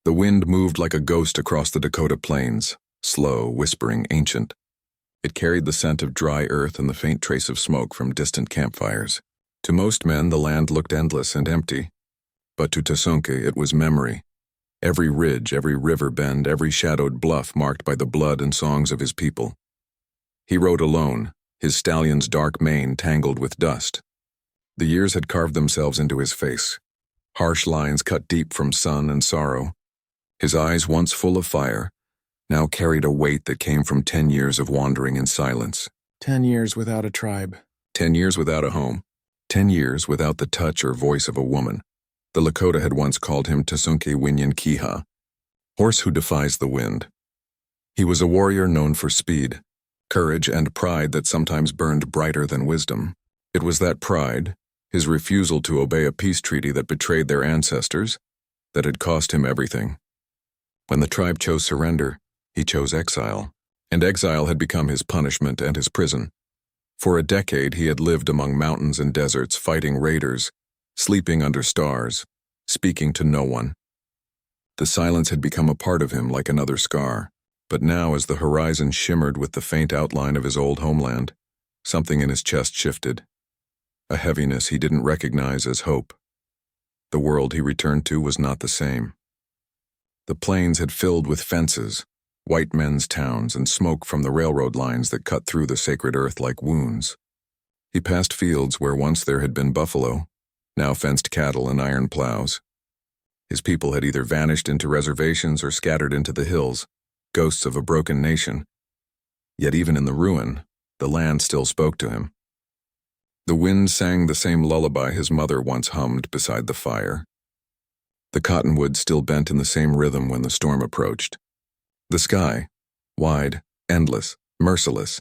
The wind moved like a ghost across the Dakota plains, slow, whispering, ancient. It carried the scent of dry earth and the faint trace of smoke from distant campfires. To most men, the land looked endless and empty. But to Tasunke, it was memory. Every ridge, every river bend, every shadowed bluff marked by the blood and songs of his people. He rode alone, his stallion's dark mane tangled with dust. The years had carved themselves into his face, harsh lines cut deep from sun and sorrow. His eyes, once full of fire, now carried a weight that came from 10 years of wandering in silence. 10 years without a tribe. 10 years without a home. 10 years without the touch or voice of a woman. The Lakota had once called him Tasunke Winyan Kiha, horse who defies the wind. He was a warrior known for speed, courage, and pride that sometimes burned brighter than wisdom. It was that pride, his refusal to obey a peace treaty that betrayed their ancestors, that had cost him everything. When the tribe chose surrender, he chose exile, and exile had become his punishment and his prison. For a decade he had lived among mountains and deserts, fighting raiders, sleeping under stars, speaking to no one. The silence had become a part of him like another scar, but now as the horizon shimmered with the faint outline of his old homeland, something in his chest shifted. A heaviness he didn't recognize as hope. The world he returned to was not the same. The plains had filled with fences, white men's towns, and smoke from the railroad lines that cut through the sacred earth like wounds. He passed fields where once there had been buffalo, now fenced cattle and iron plows. His people had either vanished into reservations or scattered into the hills, ghosts of a broken nation. Yet even in the ruin, the land still spoke to him. The wind sang the same lullaby his mother once hummed beside the fire. The cottonwood still bent in the same rhythm when the storm approached. The sky, wide, endless, merciless,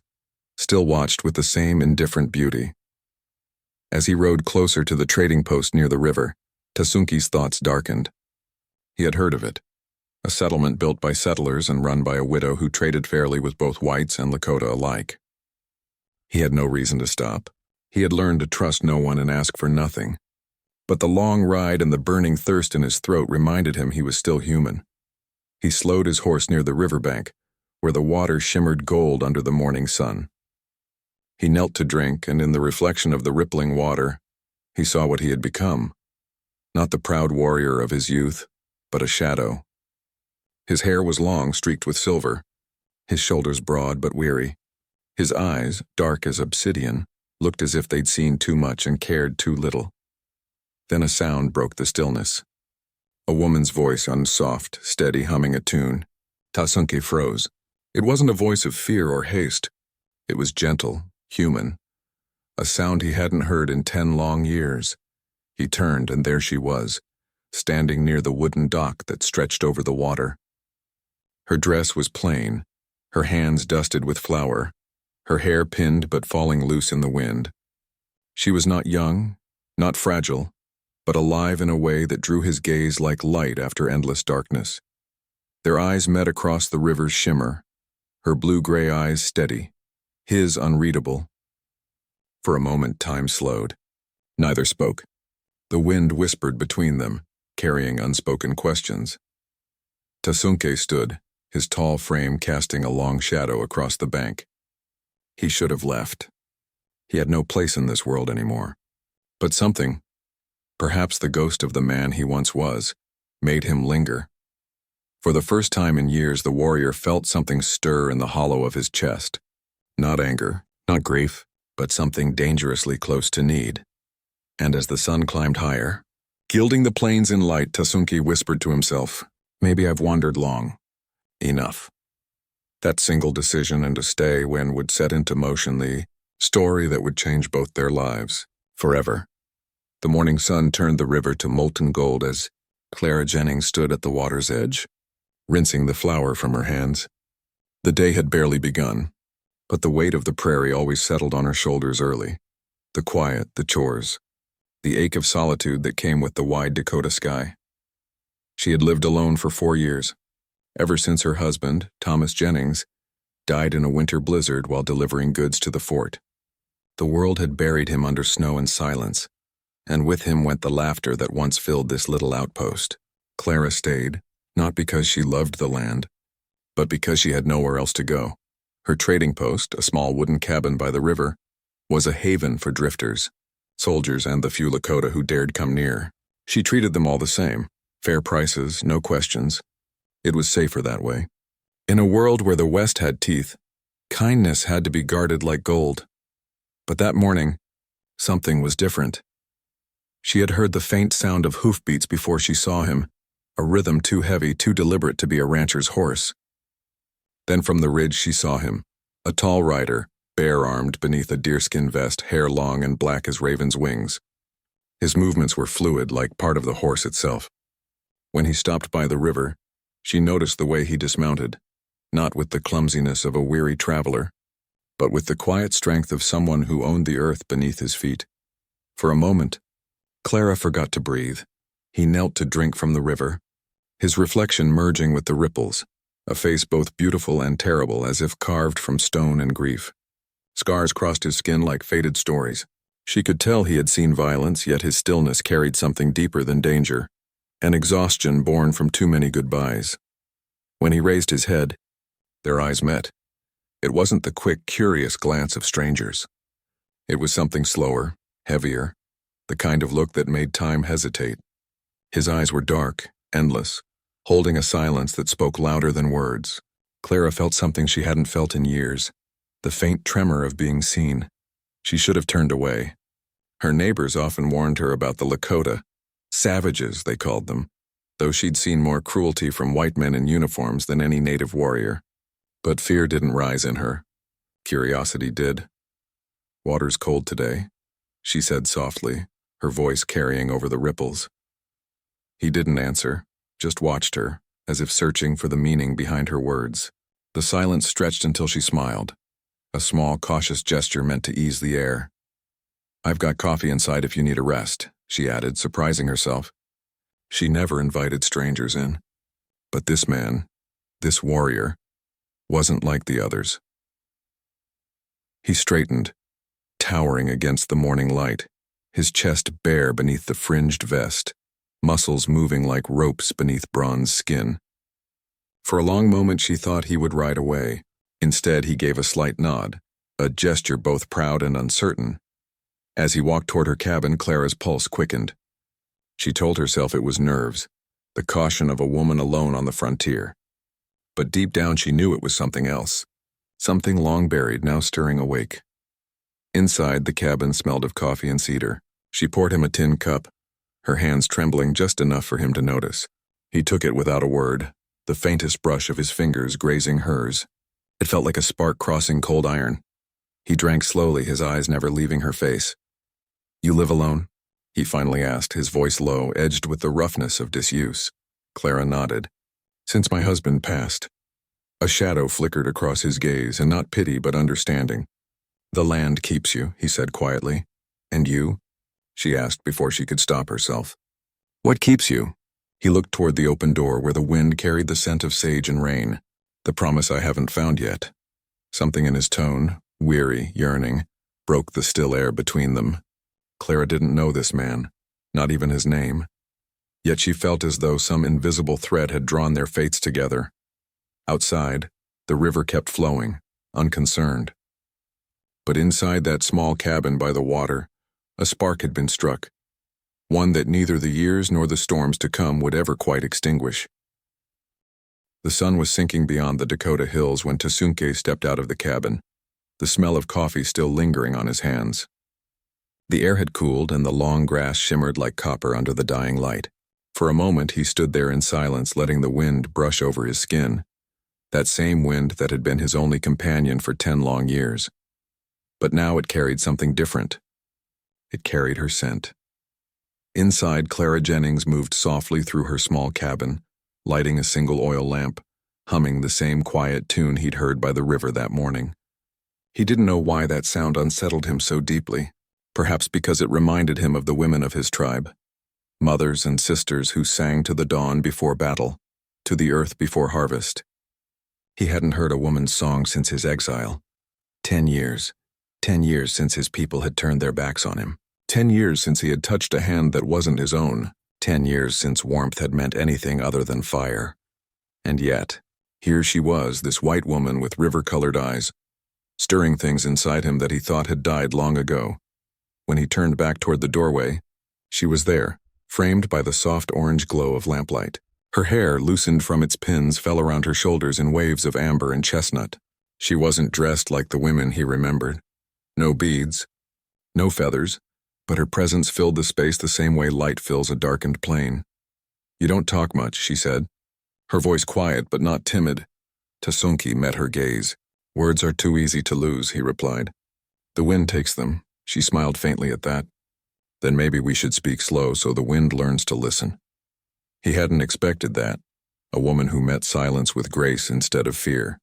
still watched with the same indifferent beauty. As he rode closer to the trading post near the river, Tasunke's thoughts darkened. He had heard of it, a settlement built by settlers and run by a widow who traded fairly with both whites and Lakota alike. He had no reason to stop. He had learned to trust no one and ask for nothing. But the long ride and the burning thirst in his throat reminded him he was still human. He slowed his horse near the riverbank, where the water shimmered gold under the morning sun. He knelt to drink, and in the reflection of the rippling water, he saw what he had become. Not the proud warrior of his youth, but a shadow. His hair was long, streaked with silver, his shoulders broad but weary. His eyes, dark as obsidian, looked as if they'd seen too much and cared too little. Then a sound broke the stillness. A woman's voice, unsoft, steady, humming a tune. Tasunke froze. It wasn't a voice of fear or haste. It was gentle, human. A sound he hadn't heard in 10 long years. He turned, and there she was, standing near the wooden dock that stretched over the water. Her dress was plain, her hands dusted with flour, her hair pinned but falling loose in the wind. She was not young, not fragile, but alive in a way that drew his gaze like light after endless darkness. Their eyes met across the river's shimmer, her blue-gray eyes steady, his unreadable. For a moment, time slowed. Neither spoke. The wind whispered between them, carrying unspoken questions. Tasunke stood, his tall frame casting a long shadow across the bank. He should have left. He had no place in this world anymore. But something, perhaps the ghost of the man he once was, made him linger. For the first time in years, the warrior felt something stir in the hollow of his chest. Not anger, not grief, but something dangerously close to need. And as the sun climbed higher, gilding the plains in light, Tasunke whispered to himself, "Maybe I've wandered long. Enough." That single decision and a stay when would set into motion the story that would change both their lives, forever. The morning sun turned the river to molten gold as Clara Jennings stood at the water's edge, rinsing the flour from her hands. The day had barely begun, but the weight of the prairie always settled on her shoulders early. The quiet, the chores, the ache of solitude that came with the wide Dakota sky. She had lived alone for 4 years, ever since her husband, Thomas Jennings, died in a winter blizzard while delivering goods to the fort. The world had buried him under snow and silence, and with him went the laughter that once filled this little outpost. Clara stayed, not because she loved the land, but because she had nowhere else to go. Her trading post, a small wooden cabin by the river, was a haven for drifters, soldiers, and the few Lakota who dared come near. She treated them all the same, fair prices, no questions. It was safer that way. In a world where the West had teeth, kindness had to be guarded like gold. But that morning, something was different. She had heard the faint sound of hoofbeats before she saw him, a rhythm too heavy, too deliberate to be a rancher's horse. Then from the ridge she saw him, a tall rider, bare-armed beneath a deerskin vest, hair long and black as raven's wings. His movements were fluid, like part of the horse itself. When he stopped by the river, she noticed the way he dismounted, not with the clumsiness of a weary traveler, but with the quiet strength of someone who owned the earth beneath his feet. For a moment, Clara forgot to breathe. He knelt to drink from the river, his reflection merging with the ripples, a face both beautiful and terrible as if carved from stone and grief. Scars crossed his skin like faded stories. She could tell he had seen violence, yet his stillness carried something deeper than danger, an exhaustion born from too many goodbyes. When he raised his head, their eyes met. It wasn't the quick, curious glance of strangers. It was something slower, heavier, the kind of look that made time hesitate. His eyes were dark, endless, holding a silence that spoke louder than words. Clara felt something she hadn't felt in years, the faint tremor of being seen. She should have turned away. Her neighbors often warned her about the Lakota, savages they called them, though she'd seen more cruelty from white men in uniforms than any native warrior. But fear didn't rise in her. Curiosity did. "Water's cold today," she said softly, her voice carrying over the ripples. He didn't answer, just watched her, as if searching for the meaning behind her words. The silence stretched until she smiled, a small, cautious gesture meant to ease the air. "I've got coffee inside if you need a rest," she added, surprising herself. She never invited strangers in. But this man, this warrior, wasn't like the others. He straightened, towering against the morning light, his chest bare beneath the fringed vest, muscles moving like ropes beneath bronze skin. For a long moment she thought he would ride away. Instead, he gave a slight nod, a gesture both proud and uncertain. As he walked toward her cabin, Clara's pulse quickened. She told herself it was nerves, the caution of a woman alone on the frontier. But deep down she knew it was something else, something long buried, now stirring awake. Inside, the cabin smelled of coffee and cedar. She poured him a tin cup, her hands trembling just enough for him to notice. He took it without a word, the faintest brush of his fingers grazing hers. It felt like a spark crossing cold iron. He drank slowly, his eyes never leaving her face. "You live alone?" he finally asked, his voice low, edged with the roughness of disuse. Clara nodded. "Since my husband passed." A shadow flickered across his gaze, and not pity but understanding. "The land keeps you," he said quietly. "And you?" she asked before she could stop herself. "What keeps you?" He looked toward the open door where the wind carried the scent of sage and rain. "The promise I haven't found yet." Something in his tone, weary, yearning, broke the still air between them. Clara didn't know this man, not even his name. Yet she felt as though some invisible thread had drawn their fates together. Outside, the river kept flowing, unconcerned. But inside that small cabin by the water, a spark had been struck, one that neither the years nor the storms to come would ever quite extinguish. The sun was sinking beyond the Dakota hills when Tasunke stepped out of the cabin, the smell of coffee still lingering on his hands. The air had cooled and the long grass shimmered like copper under the dying light. For a moment he stood there in silence, letting the wind brush over his skin, that same wind that had been his only companion for 10 long years. But now it carried something different. It carried her scent. Inside, Clara Jennings moved softly through her small cabin, lighting a single oil lamp, humming the same quiet tune he'd heard by the river that morning. He didn't know why that sound unsettled him so deeply, perhaps because it reminded him of the women of his tribe, mothers and sisters who sang to the dawn before battle, to the earth before harvest. He hadn't heard a woman's song since his exile. 10 years. 10 years since his people had turned their backs on him. 10 years since he had touched a hand that wasn't his own. 10 years since warmth had meant anything other than fire. And yet, here she was, this white woman with river-colored eyes, stirring things inside him that he thought had died long ago. When he turned back toward the doorway, she was there, framed by the soft orange glow of lamplight. Her hair, loosened from its pins, fell around her shoulders in waves of amber and chestnut. She wasn't dressed like the women he remembered. No beads, no feathers, but her presence filled the space the same way light fills a darkened plain. "You don't talk much," she said, her voice quiet but not timid. Tasunki met her gaze. "Words are too easy to lose," he replied. "The wind takes them." She smiled faintly at that. "Then maybe we should speak slow so the wind learns to listen." He hadn't expected that, a woman who met silence with grace instead of fear.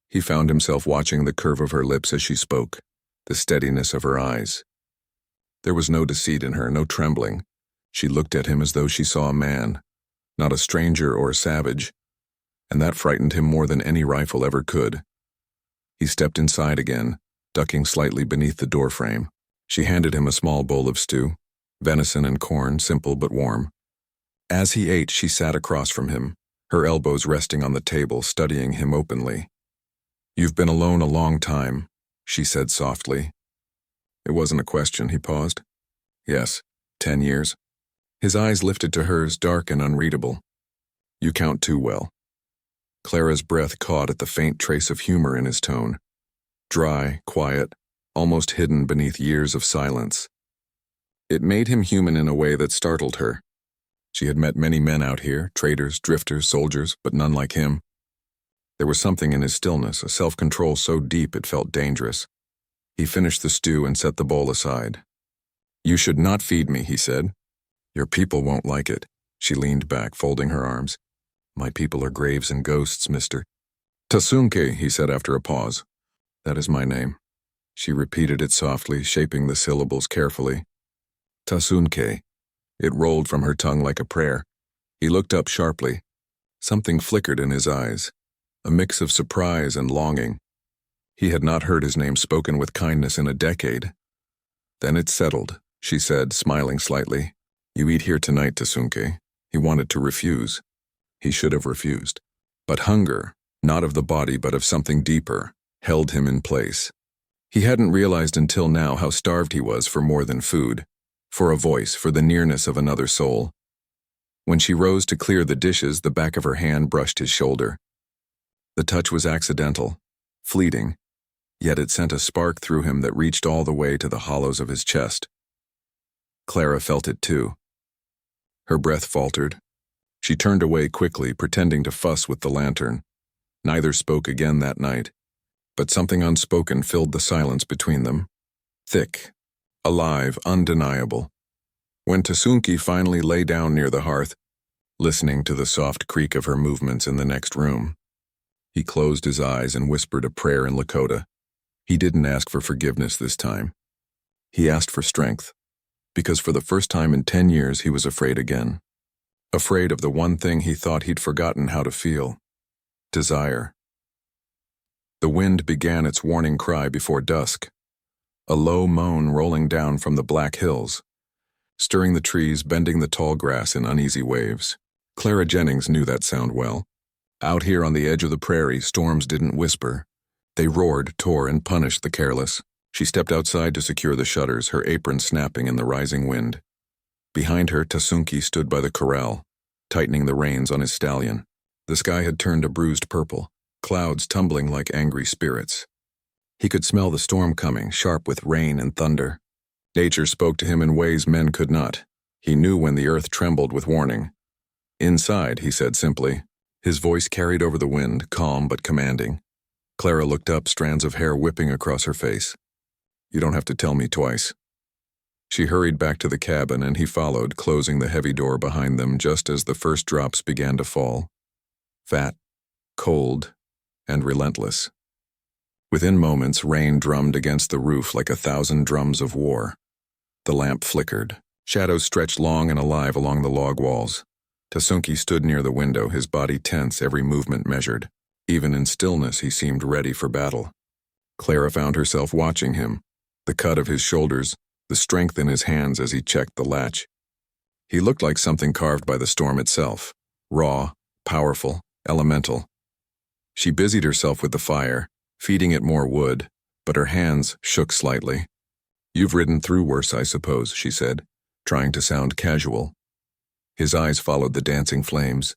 He found himself watching the curve of her lips as she spoke, the steadiness of her eyes. There was no deceit in her, no trembling. She looked at him as though she saw a man, not a stranger or a savage, and that frightened him more than any rifle ever could. He stepped inside again, ducking slightly beneath the doorframe. She handed him a small bowl of stew, venison and corn, simple but warm. As he ate, she sat across from him, her elbows resting on the table, studying him openly. "You've been alone a long time," she said softly. It wasn't a question, he paused. "Yes, 10 years. His eyes lifted to hers, dark and unreadable. "You count too well." Clara's breath caught at the faint trace of humor in his tone. Dry, quiet, almost hidden beneath years of silence. It made him human in a way that startled her. She had met many men out here, traders, drifters, soldiers, but none like him. There was something in his stillness, a self-control so deep it felt dangerous. He finished the stew and set the bowl aside. "You should not feed me," he said. "Your people won't like it." She leaned back, folding her arms. "My people are graves and ghosts, mister." "Tasunke," he said after a pause. "That is my name." She repeated it softly, shaping the syllables carefully. "Tasunke." It rolled from her tongue like a prayer. He looked up sharply. Something flickered in his eyes, a mix of surprise and longing. He had not heard his name spoken with kindness in a decade. "Then it's settled," she said, smiling slightly. "You eat here tonight, Tasunke." He wanted to refuse. He should have refused. But hunger, not of the body but of something deeper, held him in place. He hadn't realized until now how starved he was for more than food, for a voice, for the nearness of another soul. When she rose to clear the dishes, the back of her hand brushed his shoulder. The touch was accidental, fleeting, yet it sent a spark through him that reached all the way to the hollows of his chest. Clara felt it too. Her breath faltered. She turned away quickly, pretending to fuss with the lantern. Neither spoke again that night, but something unspoken filled the silence between them. Thick, alive, undeniable. When Tasunki finally lay down near the hearth, listening to the soft creak of her movements in the next room, he closed his eyes and whispered a prayer in Lakota. He didn't ask for forgiveness this time. He asked for strength, because for the first time in 10 years he was afraid again. Afraid of the one thing he thought he'd forgotten how to feel: desire. The wind began its warning cry before dusk, a low moan rolling down from the black hills, stirring the trees, bending the tall grass in uneasy waves. Clara Jennings knew that sound well. Out here on the edge of the prairie, storms didn't whisper. They roared, tore, and punished the careless. She stepped outside to secure the shutters, her apron snapping in the rising wind. Behind her, Tasunki stood by the corral, tightening the reins on his stallion. The sky had turned a bruised purple, clouds tumbling like angry spirits. He could smell the storm coming, sharp with rain and thunder. Nature spoke to him in ways men could not. He knew when the earth trembled with warning. "Inside," he said simply. His voice carried over the wind, calm but commanding. Clara looked up, strands of hair whipping across her face. "You don't have to tell me twice." She hurried back to the cabin, and he followed, closing the heavy door behind them just as the first drops began to fall. Fat, cold, and relentless. Within moments, rain drummed against the roof like 1,000 drums of war. The lamp flickered. Shadows stretched long and alive along the log walls. Tasunki stood near the window, his body tense, every movement measured. Even in stillness, he seemed ready for battle. Clara found herself watching him, the cut of his shoulders, the strength in his hands as he checked the latch. He looked like something carved by the storm itself, raw, powerful, elemental. She busied herself with the fire, feeding it more wood, but her hands shook slightly. "You've ridden through worse, I suppose," she said, trying to sound casual. His eyes followed the dancing flames.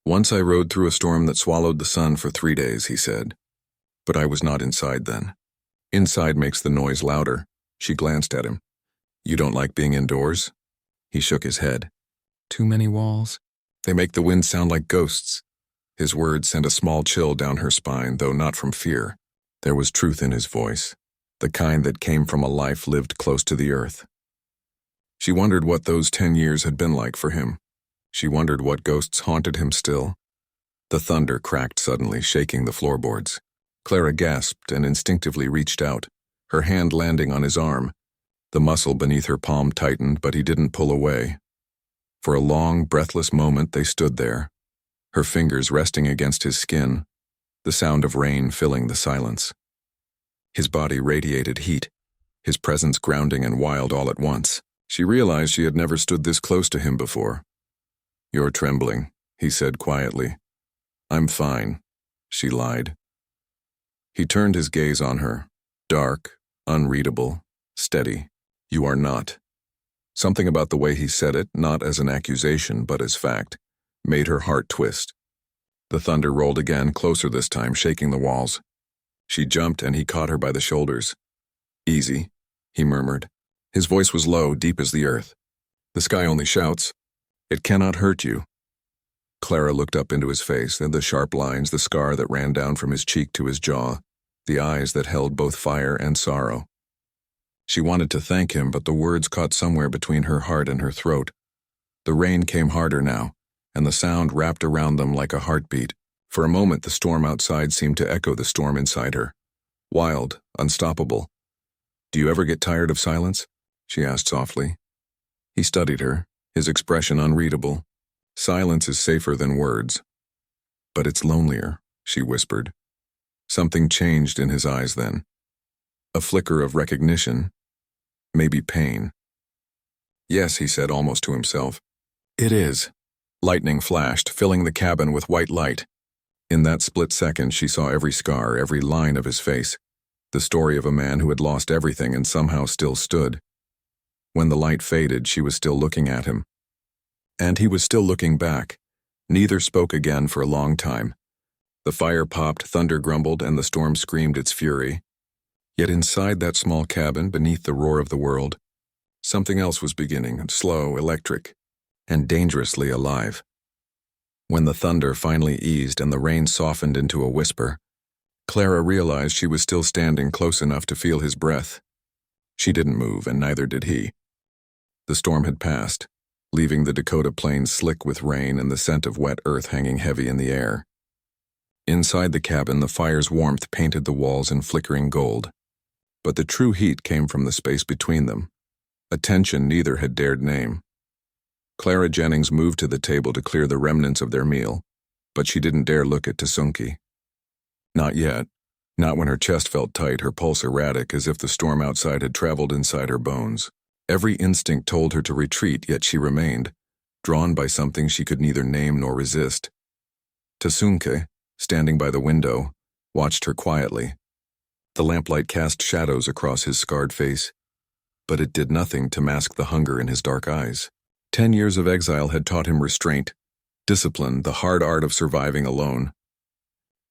"Once I rode through a storm that swallowed the sun for 3 days," he said. "But I was not inside then. Inside makes the noise louder." She glanced at him. "You don't like being indoors?" He shook his head. Too many walls? "They make the wind sound like ghosts." His words sent a small chill down her spine, though not from fear. There was truth in his voice, the kind that came from a life lived close to the earth. She wondered what those 10 years had been like for him. She wondered what ghosts haunted him still. The thunder cracked suddenly, shaking the floorboards. Clara gasped and instinctively reached out, her hand landing on his arm. The muscle beneath her palm tightened, but he didn't pull away. For a long, breathless moment they stood there, her fingers resting against his skin, the sound of rain filling the silence. His body radiated heat, his presence grounding and wild all at once. She realized she had never stood this close to him before. "You're trembling," he said quietly. "I'm fine," she lied. He turned his gaze on her, dark, unreadable, steady. "You are not." Something about the way he said it, not as an accusation but as fact, made her heart twist. The thunder rolled again, closer this time, shaking the walls. She jumped and he caught her by the shoulders. "Easy," he murmured. His voice was low, deep as the earth. "The sky only shouts. It cannot hurt you." Clara looked up into his face, and the sharp lines, the scar that ran down from his cheek to his jaw, the eyes that held both fire and sorrow. She wanted to thank him, but the words caught somewhere between her heart and her throat. The rain came harder now, and the sound wrapped around them like a heartbeat. For a moment the storm outside seemed to echo the storm inside her. Wild, unstoppable. "Do you ever get tired of silence?" she asked softly. He studied her, his expression unreadable. "Silence is safer than words." "But it's lonelier," she whispered. Something changed in his eyes then. A flicker of recognition, maybe pain. "Yes," he said almost to himself. "It is." Lightning flashed, filling the cabin with white light. In that split second she saw every scar, every line of his face, the story of a man who had lost everything and somehow still stood. When the light faded, she was still looking at him. And he was still looking back. Neither spoke again for a long time. The fire popped, thunder grumbled, and the storm screamed its fury. Yet inside that small cabin, beneath the roar of the world, something else was beginning, slow, electric, and dangerously alive. When the thunder finally eased and the rain softened into a whisper, Clara realized she was still standing close enough to feel his breath. She didn't move, and neither did he. The storm had passed, leaving the Dakota plains slick with rain and the scent of wet earth hanging heavy in the air. Inside the cabin, the fire's warmth painted the walls in flickering gold. But the true heat came from the space between them, a tension neither had dared name. Clara Jennings moved to the table to clear the remnants of their meal, but she didn't dare look at Tsunke. Not yet, not when her chest felt tight, her pulse erratic, as if the storm outside had traveled inside her bones. Every instinct told her to retreat, yet she remained, drawn by something she could neither name nor resist. Tsunke, standing by the window, watched her quietly. The lamplight cast shadows across his scarred face, but it did nothing to mask the hunger in his dark eyes. 10 years of exile had taught him restraint, discipline, the hard art of surviving alone.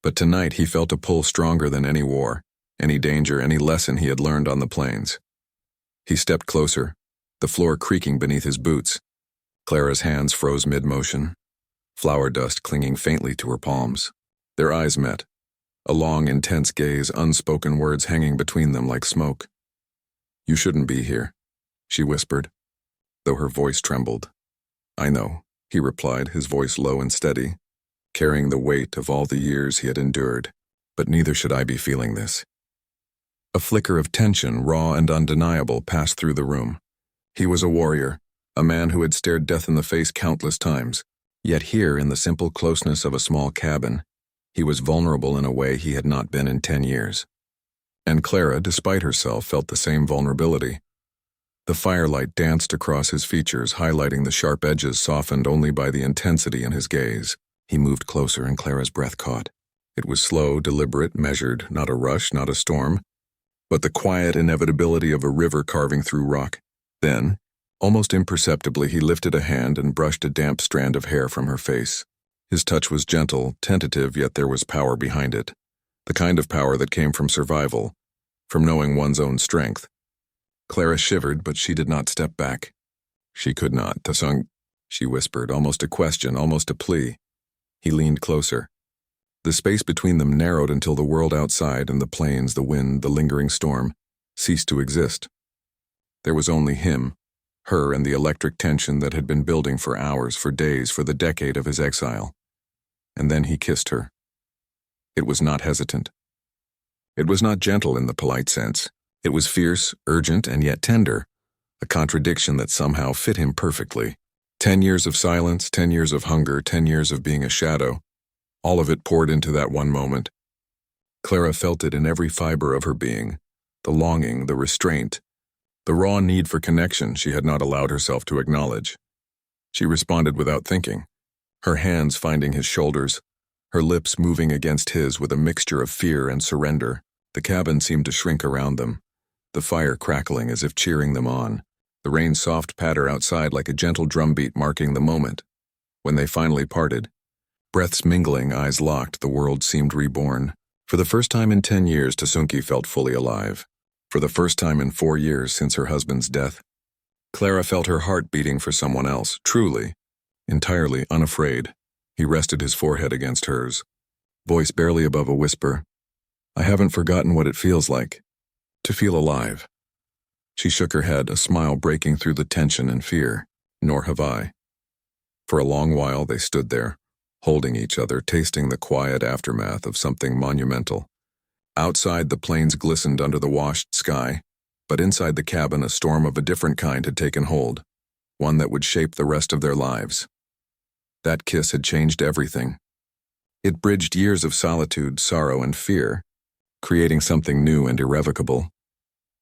But tonight he felt a pull stronger than any war, any danger, any lesson he had learned on the plains. He stepped closer, the floor creaking beneath his boots. Clara's hands froze mid-motion, flour dust clinging faintly to her palms. Their eyes met, a long, intense gaze, unspoken words hanging between them like smoke. "You shouldn't be here," she whispered, though her voice trembled. "I know," he replied, his voice low and steady, carrying the weight of all the years he had endured. "But neither should I be feeling this." A flicker of tension, raw and undeniable, passed through the room. He was a warrior, a man who had stared death in the face countless times. Yet here, in the simple closeness of a small cabin, he was vulnerable in a way he had not been in 10 years. And Clara, despite herself, felt the same vulnerability. The firelight danced across his features, highlighting the sharp edges softened only by the intensity in his gaze. He moved closer and Clara's breath caught. It was slow, deliberate, measured, not a rush, not a storm, but the quiet inevitability of a river carving through rock. Then, almost imperceptibly, he lifted a hand and brushed a damp strand of hair from her face. His touch was gentle, tentative, yet there was power behind it. The kind of power that came from survival, from knowing one's own strength. Clara shivered, but she did not step back. She could not. Tasung, she whispered, almost a question, almost a plea. He leaned closer. The space between them narrowed until the world outside and the plains, the wind, the lingering storm, ceased to exist. There was only him, her, and the electric tension that had been building for hours, for days, for the decade of his exile. And then he kissed her. It was not hesitant. It was not gentle in the polite sense. It was fierce, urgent, and yet tender, a contradiction that somehow fit him perfectly. 10 years of silence, 10 years of hunger, 10 years of being a shadow. All of it poured into that one moment. Clara felt it in every fiber of her being, the longing, the restraint, the raw need for connection she had not allowed herself to acknowledge. She responded without thinking, her hands finding his shoulders, her lips moving against his with a mixture of fear and surrender. The cabin seemed to shrink around them, the fire crackling as if cheering them on, the rain's soft patter outside like a gentle drumbeat marking the moment. When they finally parted, breaths mingling, eyes locked, the world seemed reborn. For the first time in 10 years, Tasunki felt fully alive. For the first time in 4 years since her husband's death, Clara felt her heart beating for someone else, truly, entirely unafraid. He rested his forehead against hers, voice barely above a whisper. I haven't forgotten what it feels like, to feel alive. She shook her head, a smile breaking through the tension and fear. Nor have I. For a long while they stood there, holding each other, tasting the quiet aftermath of something monumental. Outside, the plains glistened under the washed sky, but inside the cabin a storm of a different kind had taken hold, one that would shape the rest of their lives. That kiss had changed everything. It bridged years of solitude, sorrow, and fear, creating something new and irrevocable.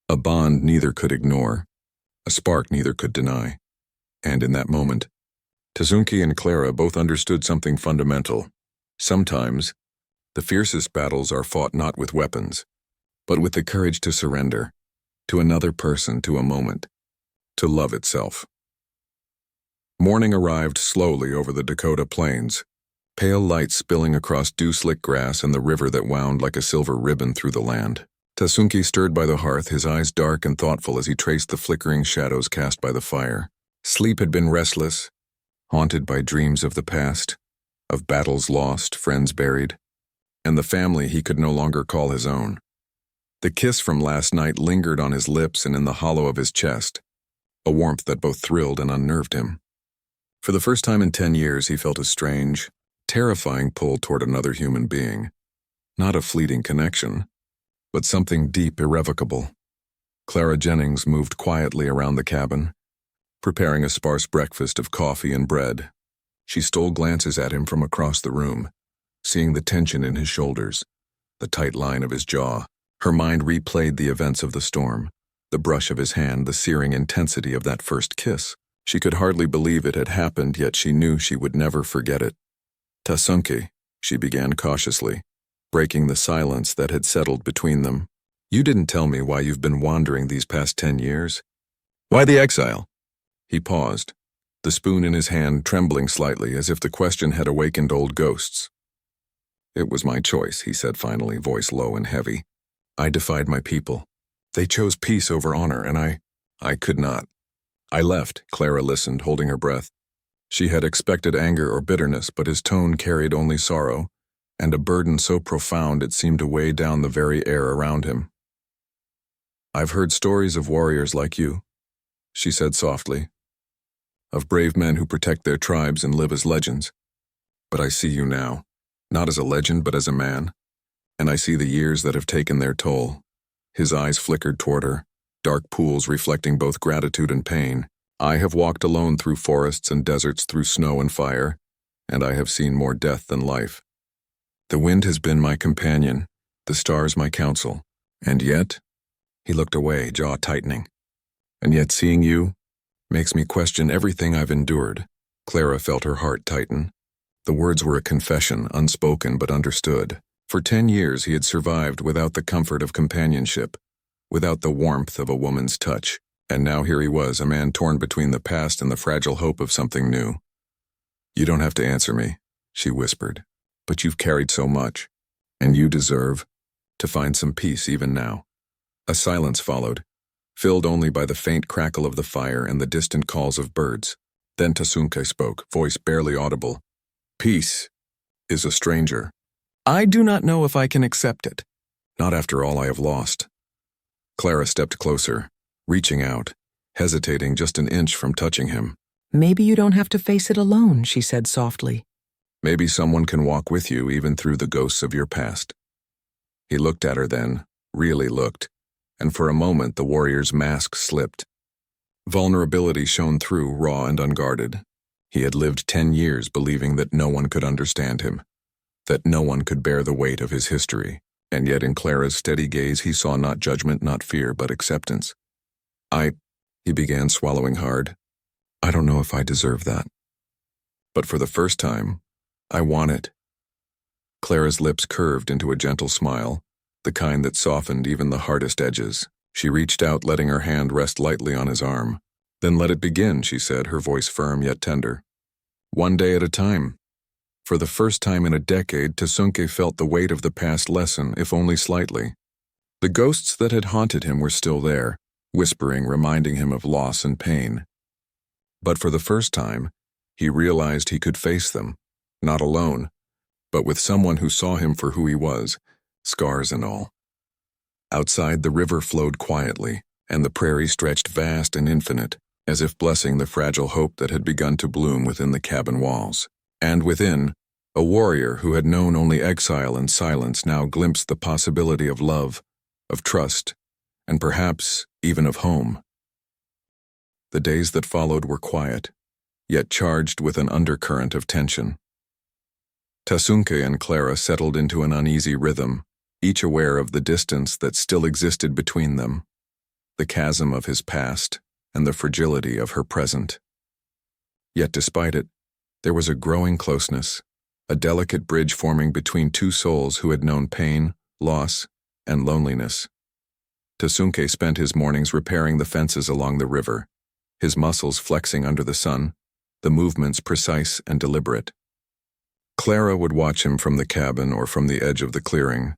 A bond neither could ignore, a spark neither could deny. And in that moment, Tasunki and Clara both understood something fundamental. Sometimes, the fiercest battles are fought not with weapons, but with the courage to surrender, to another person, to a moment, to love itself. Morning arrived slowly over the Dakota plains, pale light spilling across dew-slick grass and the river that wound like a silver ribbon through the land. Tasunki stirred by the hearth, his eyes dark and thoughtful as he traced the flickering shadows cast by the fire. Sleep had been restless, haunted by dreams of the past, of battles lost, friends buried, and the family he could no longer call his own. The kiss from last night lingered on his lips and in the hollow of his chest, a warmth that both thrilled and unnerved him. For the first time in 10 years, he felt a strange, terrifying pull toward another human being. Not a fleeting connection, but something deep, irrevocable. Clara Jennings moved quietly around the cabin, preparing a sparse breakfast of coffee and bread. She stole glances at him from across the room, seeing the tension in his shoulders, the tight line of his jaw. Her mind replayed the events of the storm, the brush of his hand, the searing intensity of that first kiss. She could hardly believe it had happened, yet she knew she would never forget it. Tasunki, she began cautiously, breaking the silence that had settled between them. You didn't tell me why you've been wandering these past 10 years. Why the exile? He paused, the spoon in his hand trembling slightly as if the question had awakened old ghosts. It was my choice, he said finally, voice low and heavy. I defied my people. They chose peace over honor, and I could not. I left, Clara listened, holding her breath. She had expected anger or bitterness, but his tone carried only sorrow, and a burden so profound it seemed to weigh down the very air around him. I've heard stories of warriors like you, she said softly, of brave men who protect their tribes and live as legends. But I see you now, not as a legend but as a man, and I see the years that have taken their toll. His eyes flickered toward her, dark pools reflecting both gratitude and pain. I have walked alone through forests and deserts, through snow and fire, and I have seen more death than life. The wind has been my companion, the stars my counsel, and yet, he looked away, jaw tightening, and yet seeing you makes me question everything I've endured. Clara felt her heart tighten. The words were a confession, unspoken but understood. For 10 years he had survived without the comfort of companionship, without the warmth of a woman's touch, and now here he was, a man torn between the past and the fragile hope of something new. "You don't have to answer me," she whispered, "but you've carried so much, and you deserve to find some peace even now." A silence followed, filled only by the faint crackle of the fire and the distant calls of birds. Then Tasunke spoke, voice barely audible. "Peace is a stranger. I do not know if I can accept it. Not after all I have lost." Clara stepped closer, reaching out, hesitating just an inch from touching him. "Maybe you don't have to face it alone," she said softly. "Maybe someone can walk with you even through the ghosts of your past." He looked at her then, really looked, and for a moment the warrior's mask slipped. Vulnerability shone through, raw and unguarded. He had lived 10 years believing that no one could understand him, that no one could bear the weight of his history, and yet in Clara's steady gaze he saw not judgment, not fear, but acceptance. He began, swallowing hard. "I don't know if I deserve that. But for the first time, I want it." Clara's lips curved into a gentle smile, the kind that softened even the hardest edges. She reached out, letting her hand rest lightly on his arm. "Then let it begin," she said, her voice firm yet tender. "One day at a time." For the first time in a decade, Tasunke felt the weight of the past lessen, if only slightly. The ghosts that had haunted him were still there, whispering, reminding him of loss and pain. But for the first time, he realized he could face them, not alone, but with someone who saw him for who he was, scars and all. Outside, the river flowed quietly, and the prairie stretched vast and infinite, as if blessing the fragile hope that had begun to bloom within the cabin walls. And within, a warrior who had known only exile and silence now glimpsed the possibility of love, of trust, and perhaps even of home. The days that followed were quiet, yet charged with an undercurrent of tension. Tasunke and Clara settled into an uneasy rhythm, each aware of the distance that still existed between them, the chasm of his past and the fragility of her present. Yet despite it, there was a growing closeness, a delicate bridge forming between two souls who had known pain, loss, and loneliness. Tasunke spent his mornings repairing the fences along the river, his muscles flexing under the sun, the movements precise and deliberate. Clara would watch him from the cabin or from the edge of the clearing,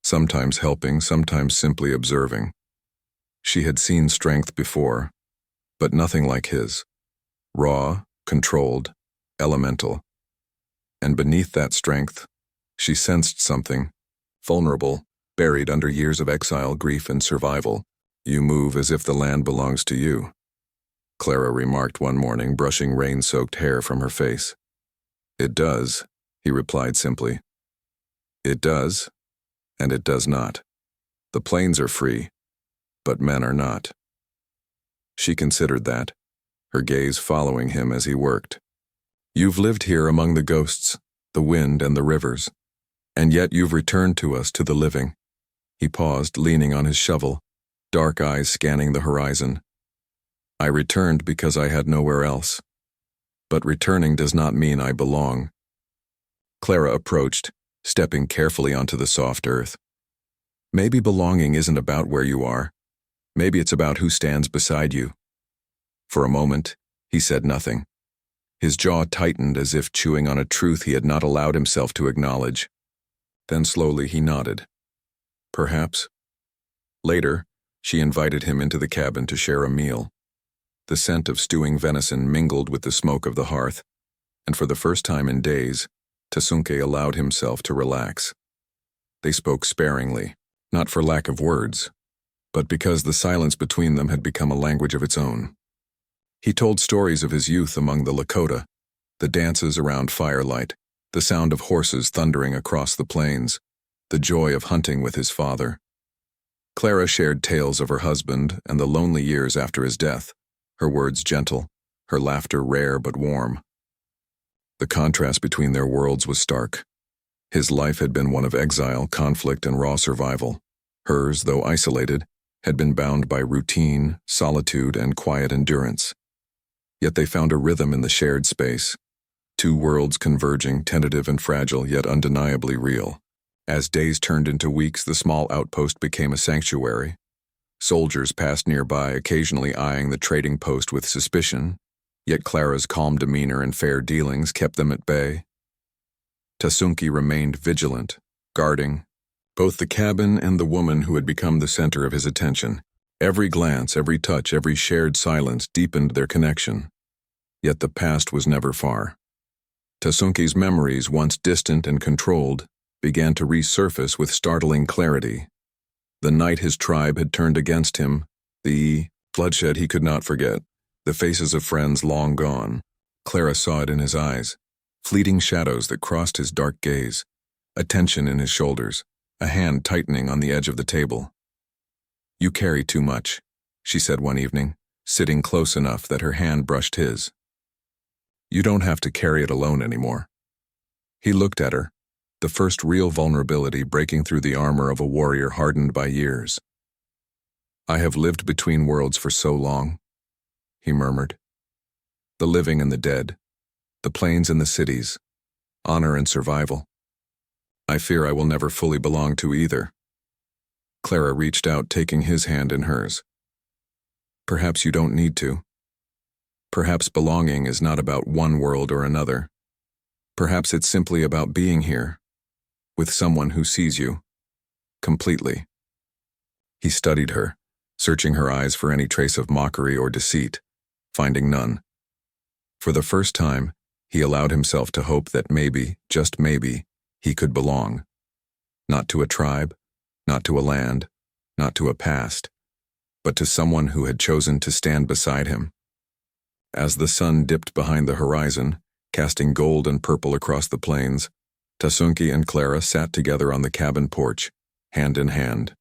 sometimes helping, sometimes simply observing. She had seen strength before, but nothing like his. Raw, controlled, elemental. And beneath that strength, she sensed something, vulnerable, buried under years of exile, grief, and survival. "You move as if the land belongs to you," Clara remarked one morning, brushing rain-soaked hair from her face. "It does," he replied simply. "It does, and it does not. The plains are free, but men are not." She considered that, her gaze following him as he worked. "You've lived here among the ghosts, the wind and the rivers, and yet you've returned to us, to the living." He paused, leaning on his shovel, dark eyes scanning the horizon. "I returned because I had nowhere else. But returning does not mean I belong." Clara approached, stepping carefully onto the soft earth. "Maybe belonging isn't about where you are. Maybe it's about who stands beside you." For a moment, he said nothing. His jaw tightened as if chewing on a truth he had not allowed himself to acknowledge. Then slowly he nodded. Perhaps. Later, she invited him into the cabin to share a meal. The scent of stewing venison mingled with the smoke of the hearth, and for the first time in days, Tasunke allowed himself to relax. They spoke sparingly, not for lack of words, but because the silence between them had become a language of its own. He told stories of his youth among the Lakota, the dances around firelight, the sound of horses thundering across the plains, the joy of hunting with his father. Clara shared tales of her husband and the lonely years after his death, her words gentle, her laughter rare but warm. The contrast between their worlds was stark. His life had been one of exile, conflict, and raw survival. Hers, though isolated, had been bound by routine, solitude, and quiet endurance. Yet they found a rhythm in the shared space, Two worlds converging, tentative and fragile, yet undeniably real. As days turned into weeks, the small outpost became a sanctuary. Soldiers passed nearby, occasionally eyeing the trading post with suspicion, yet Clara's calm demeanor and fair dealings kept them at bay. Tasunki remained vigilant, guarding both the cabin and the woman who had become the center of his attention. Every glance, every touch, every shared silence deepened their connection. Yet the past was never far. Tasunki's memories, once distant and controlled, began to resurface with startling clarity. The night his tribe had turned against him, the bloodshed he could not forget, the faces of friends long gone. Clara saw it in his eyes, fleeting shadows that crossed his dark gaze, a tension in his shoulders, a hand tightening on the edge of the table. "You carry too much," she said one evening, sitting close enough that her hand brushed his. "You don't have to carry it alone anymore." He looked at her, the first real vulnerability breaking through the armor of a warrior hardened by years. "I have lived between worlds for so long," he murmured. "The living and the dead, the plains and the cities, honor and survival. I fear I will never fully belong to either." Clara reached out, taking his hand in hers. "Perhaps you don't need to. Perhaps belonging is not about one world or another. Perhaps it's simply about being here, with someone who sees you, completely." He studied her, searching her eyes for any trace of mockery or deceit, finding none. For the first time, he allowed himself to hope that maybe, just maybe, he could belong. Not to a tribe, not to a land, not to a past, but to someone who had chosen to stand beside him. As the sun dipped behind the horizon, casting gold and purple across the plains, Tasunki and Clara sat together on the cabin porch, hand in hand.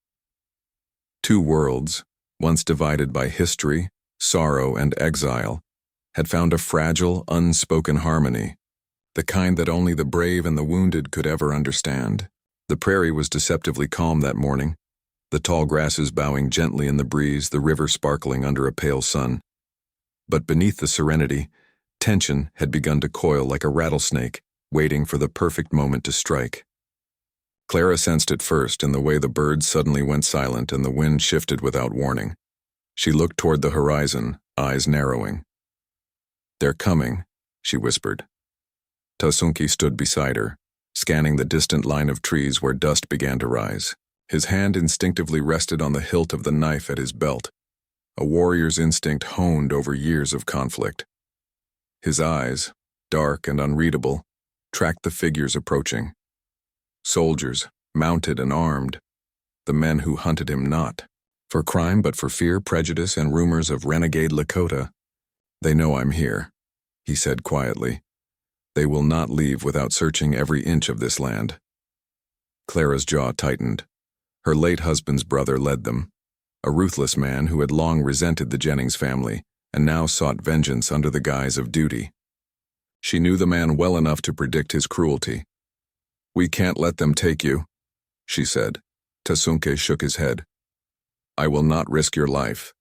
Two worlds, once divided by history, sorrow, and exile, had found a fragile, unspoken harmony, the kind that only the brave and the wounded could ever understand. The prairie was deceptively calm that morning, the tall grasses bowing gently in the breeze, the river sparkling under a pale sun. But beneath the serenity, tension had begun to coil like a rattlesnake, waiting for the perfect moment to strike. Clara sensed it first in the way the birds suddenly went silent and the wind shifted without warning. She looked toward the horizon, eyes narrowing. "They're coming," she whispered. Tasunki stood beside her, scanning the distant line of trees where dust began to rise. His hand instinctively rested on the hilt of the knife at his belt, a warrior's instinct honed over years of conflict. His eyes, dark and unreadable, tracked the figures approaching. Soldiers, mounted and armed, the men who hunted him not for crime but for fear, prejudice, and rumors of renegade Lakota. "They know I'm here," he said quietly. "They will not leave without searching every inch of this land." Clara's jaw tightened. Her late husband's brother led them, a ruthless man who had long resented the Jennings family and now sought vengeance under the guise of duty. She knew the man well enough to predict his cruelty. "We can't let them take you," she said. Tasunki shook his head. "I will not risk your life.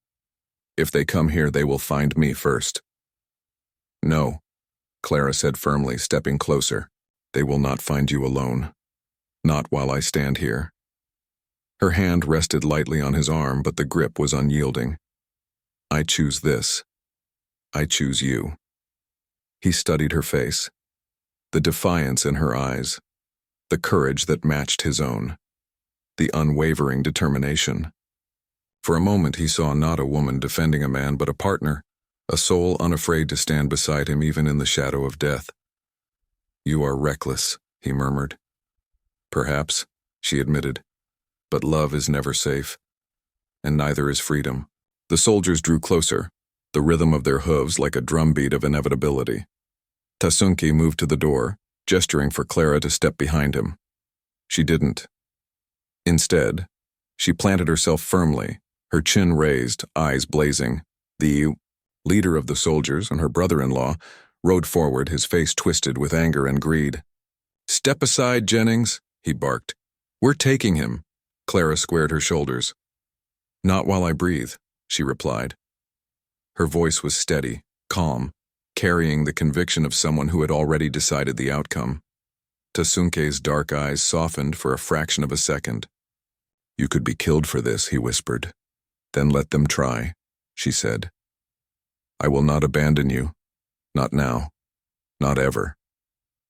If they come here, they will find me first." "No," Clara said firmly, stepping closer. "They will not find you alone. Not while I stand here." Her hand rested lightly on his arm, but the grip was unyielding. "I choose this. I choose you." He studied her face, the defiance in her eyes, the courage that matched his own, the unwavering determination. For a moment he saw not a woman defending a man, but a partner, a soul unafraid to stand beside him even in the shadow of death. "You are reckless," he murmured. "Perhaps," she admitted, "but love is never safe, and neither is freedom." The soldiers drew closer, the rhythm of their hooves like a drumbeat of inevitability. Tasunki moved to the door, gesturing for Clara to step behind him. She didn't. Instead, she planted herself firmly, her chin raised, eyes blazing. The leader of the soldiers and her brother-in-law rode forward, his face twisted with anger and greed. "Step aside, Jennings," he barked. "We're taking him." Clara squared her shoulders. "Not while I breathe," she replied. Her voice was steady, calm, carrying the conviction of someone who had already decided the outcome. Tasunke's dark eyes softened for a fraction of a second. "You could be killed for this," he whispered. "Then let them try," she said. "I will not abandon you. Not now. Not ever."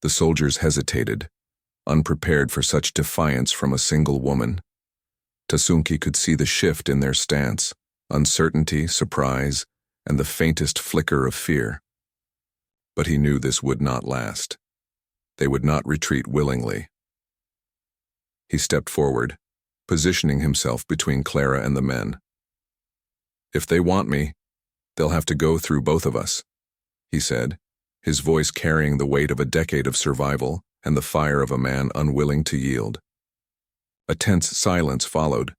The soldiers hesitated, unprepared for such defiance from a single woman. Tasunke could see the shift in their stance, uncertainty, surprise, and the faintest flicker of fear. But he knew this would not last. They would not retreat willingly. He stepped forward, positioning himself between Clara and the men. "If they want me, they'll have to go through both of us," he said, his voice carrying the weight of a decade of survival and the fire of a man unwilling to yield. A tense silence followed,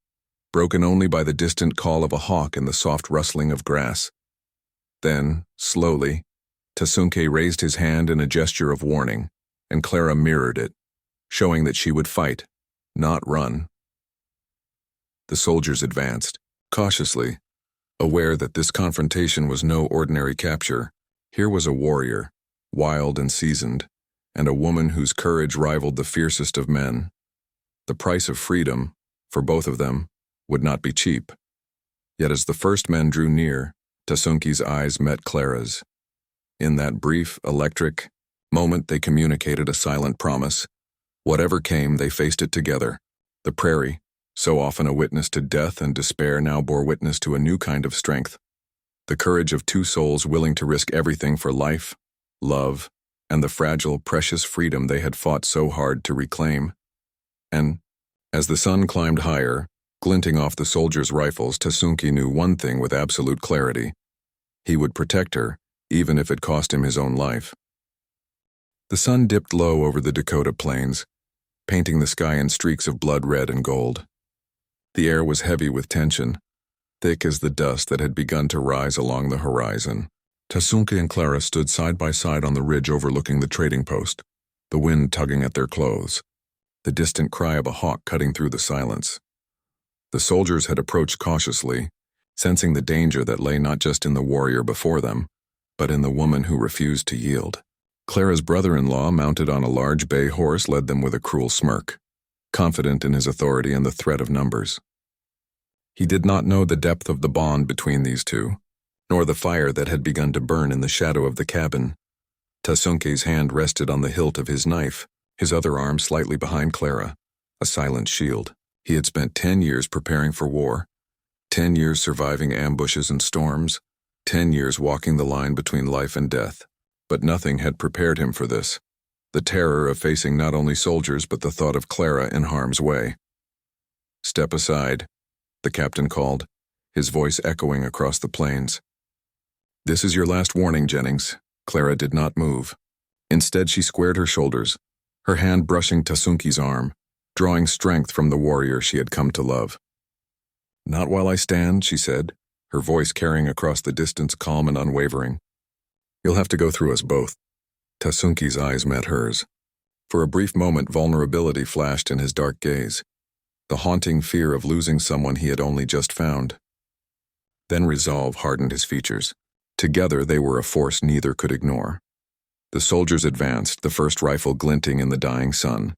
broken only by the distant call of a hawk and the soft rustling of grass. Then, slowly, Tasunke raised his hand in a gesture of warning, and Clara mirrored it, showing that she would fight, not run. The soldiers advanced, cautiously, aware that this confrontation was no ordinary capture. Here was a warrior, wild and seasoned, and a woman whose courage rivaled the fiercest of men. The price of freedom, for both of them, would not be cheap. Yet as the first men drew near, Tasunke's eyes met Clara's. In that brief, electric moment they communicated a silent promise. Whatever came, they faced it together. The prairie, so often a witness to death and despair, now bore witness to a new kind of strength. The courage of two souls willing to risk everything for life, love, and the fragile, precious freedom they had fought so hard to reclaim. And, as the sun climbed higher, glinting off the soldiers' rifles, Tasunke knew one thing with absolute clarity. He would protect her, even if it cost him his own life. The sun dipped low over the Dakota plains, painting the sky in streaks of blood red and gold. The air was heavy with tension, thick as the dust that had begun to rise along the horizon. Tasunke and Clara stood side by side on the ridge overlooking the trading post, the wind tugging at their clothes, the distant cry of a hawk cutting through the silence. The soldiers had approached cautiously, sensing the danger that lay not just in the warrior before them, but in the woman who refused to yield. Clara's brother-in-law, mounted on a large bay horse, led them with a cruel smirk, confident in his authority and the threat of numbers. He did not know the depth of the bond between these two, nor the fire that had begun to burn in the shadow of the cabin. Tasunke's hand rested on the hilt of his knife, his other arm slightly behind Clara, a silent shield. He had spent 10 years preparing for war, 10 years surviving ambushes and storms, 10 years walking the line between life and death. But nothing had prepared him for this, the terror of facing not only soldiers but the thought of Clara in harm's way. "Step aside," the captain called, his voice echoing across the plains. "This is your last warning, Jennings." Clara did not move. Instead, she squared her shoulders, her hand brushing Tasunke's arm, drawing strength from the warrior she had come to love. "Not while I stand," she said, her voice carrying across the distance, calm and unwavering. "You'll have to go through us both." Tasunke's eyes met hers. For a brief moment, vulnerability flashed in his dark gaze, the haunting fear of losing someone he had only just found. Then resolve hardened his features. Together they were a force neither could ignore. The soldiers advanced, the first rifle glinting in the dying sun.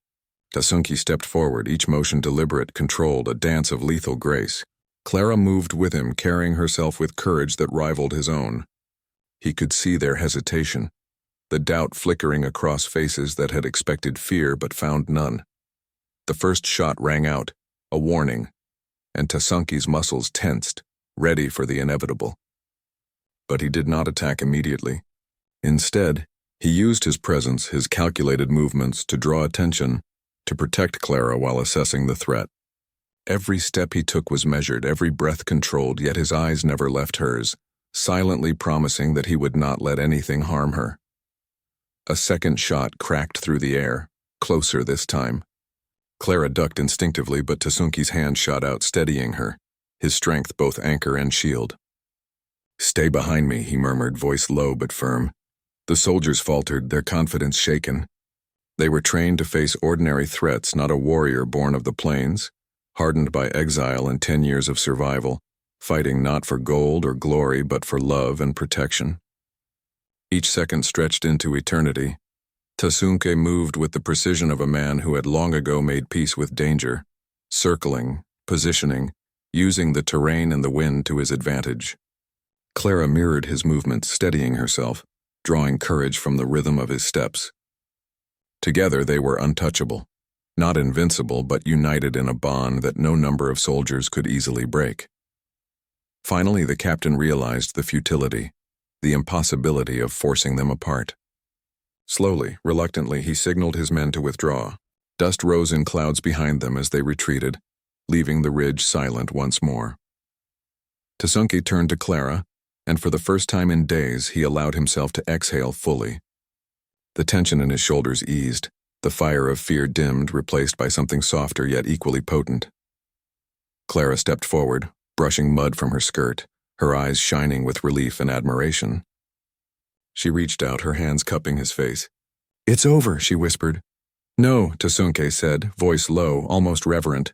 Tasunke stepped forward, each motion deliberate, controlled, a dance of lethal grace. Clara moved with him, carrying herself with courage that rivaled his own. He could see their hesitation, the doubt flickering across faces that had expected fear but found none. The first shot rang out, a warning, and Tasunke's muscles tensed, ready for the inevitable. But he did not attack immediately. Instead, he used his presence, his calculated movements, to draw attention, to protect Clara while assessing the threat. Every step he took was measured, every breath controlled, yet his eyes never left hers, silently promising that he would not let anything harm her. A second shot cracked through the air, closer this time. Clara ducked instinctively, but Tasunke's hand shot out, steadying her, his strength both anchor and shield. "Stay behind me," he murmured, voice low but firm. The soldiers faltered, their confidence shaken. They were trained to face ordinary threats, not a warrior born of the plains, hardened by exile and 10 years of survival, fighting not for gold or glory but for love and protection. Each second stretched into eternity. Tasunke moved with the precision of a man who had long ago made peace with danger, circling, positioning, using the terrain and the wind to his advantage. Clara mirrored his movements, steadying herself, drawing courage from the rhythm of his steps. Together they were untouchable, not invincible but united in a bond that no number of soldiers could easily break. Finally, the captain realized the futility, the impossibility of forcing them apart. Slowly, reluctantly, he signaled his men to withdraw. Dust rose in clouds behind them as they retreated, leaving the ridge silent once more. Tasunke turned to Clara, and for the first time in days he allowed himself to exhale fully. The tension in his shoulders eased, the fire of fear dimmed, replaced by something softer yet equally potent. Clara stepped forward, brushing mud from her skirt, her eyes shining with relief and admiration. She reached out, her hands cupping his face. "It's over," she whispered. "No," Tasunke said, voice low, almost reverent.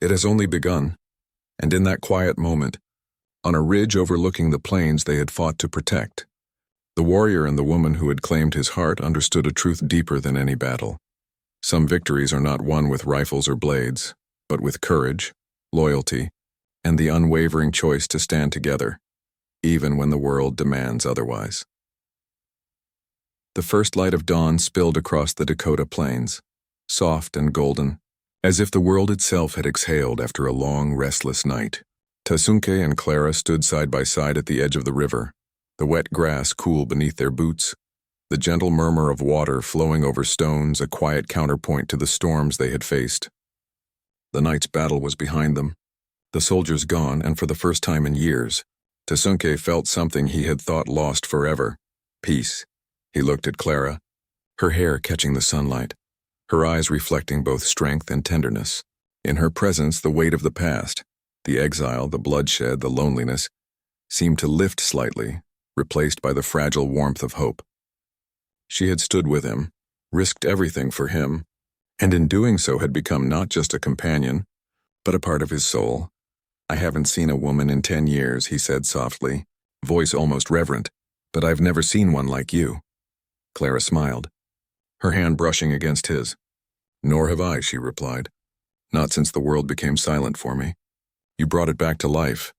"It has only begun." And in that quiet moment, on a ridge overlooking the plains they had fought to protect, the warrior and the woman who had claimed his heart understood a truth deeper than any battle. Some victories are not won with rifles or blades, but with courage, loyalty, and the unwavering choice to stand together, even when the world demands otherwise. The first light of dawn spilled across the Dakota plains, soft and golden, as if the world itself had exhaled after a long, restless night. Tasunke and Clara stood side by side at the edge of the river, the wet grass cool beneath their boots, the gentle murmur of water flowing over stones a quiet counterpoint to the storms they had faced. The night's battle was behind them, the soldiers gone, and for the first time in years, Tasunke felt something he had thought lost forever: peace. He looked at Clara, her hair catching the sunlight, her eyes reflecting both strength and tenderness. In her presence, the weight of the past, the exile, the bloodshed, the loneliness, seemed to lift slightly, replaced by the fragile warmth of hope. She had stood with him, risked everything for him, and in doing so had become not just a companion, but a part of his soul. "I haven't seen a woman in 10 years, he said softly, voice almost reverent, "but I've never seen one like you." Clara smiled, her hand brushing against his. "Nor have I," she replied. "Not since the world became silent for me. You brought it back to life."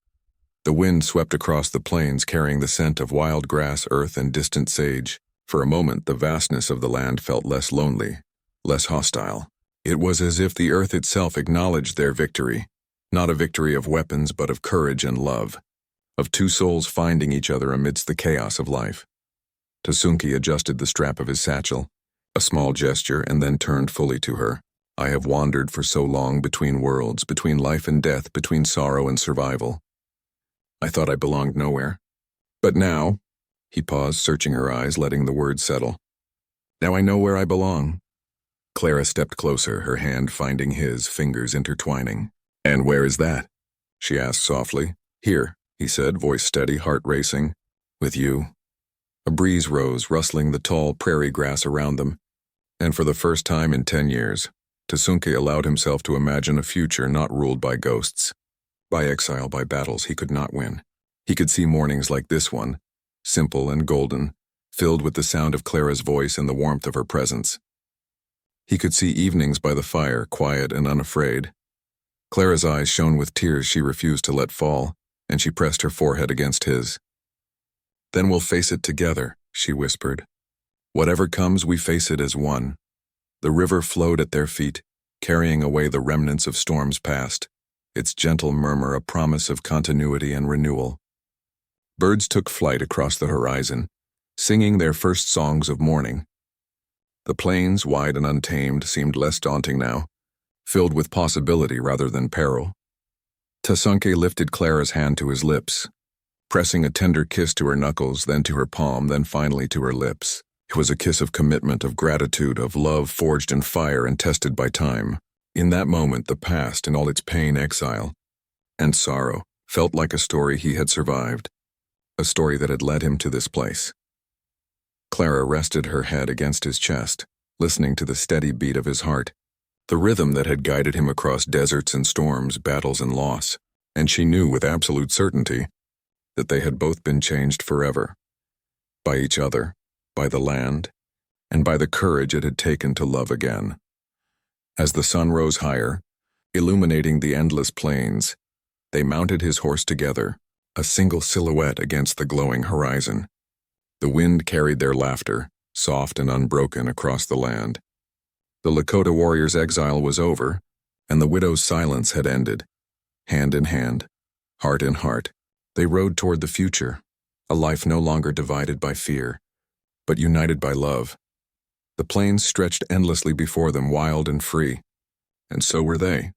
The wind swept across the plains, carrying the scent of wild grass, earth, and distant sage. For a moment, the vastness of the land felt less lonely, less hostile. It was as if the earth itself acknowledged their victory, not a victory of weapons, but of courage and love, of two souls finding each other amidst the chaos of life. Tasunke adjusted the strap of his satchel, a small gesture, and then turned fully to her. "I have wandered for so long between worlds, between life and death, between sorrow and survival. I thought I belonged nowhere. But now," he paused, searching her eyes, letting the words settle, "now I know where I belong." Clara stepped closer, her hand finding his, fingers intertwining. "And where is that?" she asked softly. "Here," he said, voice steady, heart racing. "With you." A breeze rose, rustling the tall prairie grass around them, and for the first time in 10 years, Tasunke allowed himself to imagine a future not ruled by ghosts, by exile, by battles he could not win. He could see mornings like this one, simple and golden, filled with the sound of Clara's voice and the warmth of her presence. He could see evenings by the fire, quiet and unafraid. Clara's eyes shone with tears she refused to let fall, and she pressed her forehead against his. "Then we'll face it together," she whispered. "Whatever comes, we face it as one." The river flowed at their feet, carrying away the remnants of storms past, its gentle murmur a promise of continuity and renewal. Birds took flight across the horizon, singing their first songs of morning. The plains, wide and untamed, seemed less daunting now, filled with possibility rather than peril. Tasunke lifted Clara's hand to his lips, pressing a tender kiss to her knuckles, then to her palm, then finally to her lips. It was a kiss of commitment, of gratitude, of love forged in fire and tested by time. In that moment, the past, in all its pain, exile, and sorrow, felt like a story he had survived, a story that had led him to this place. Clara rested her head against his chest, listening to the steady beat of his heart, the rhythm that had guided him across deserts and storms, battles and loss, and she knew with absolute certainty that they had both been changed forever. by each other, by the land, and by the courage it had taken to love again. As the sun rose higher, illuminating the endless plains, they mounted his horse together, a single silhouette against the glowing horizon. The wind carried their laughter, soft and unbroken, across the land. The Lakota warrior's exile was over, and the widow's silence had ended. Hand in hand, heart in heart, they rode toward the future, a life no longer divided by fear, but united by love. The plains stretched endlessly before them, wild and free, and so were they.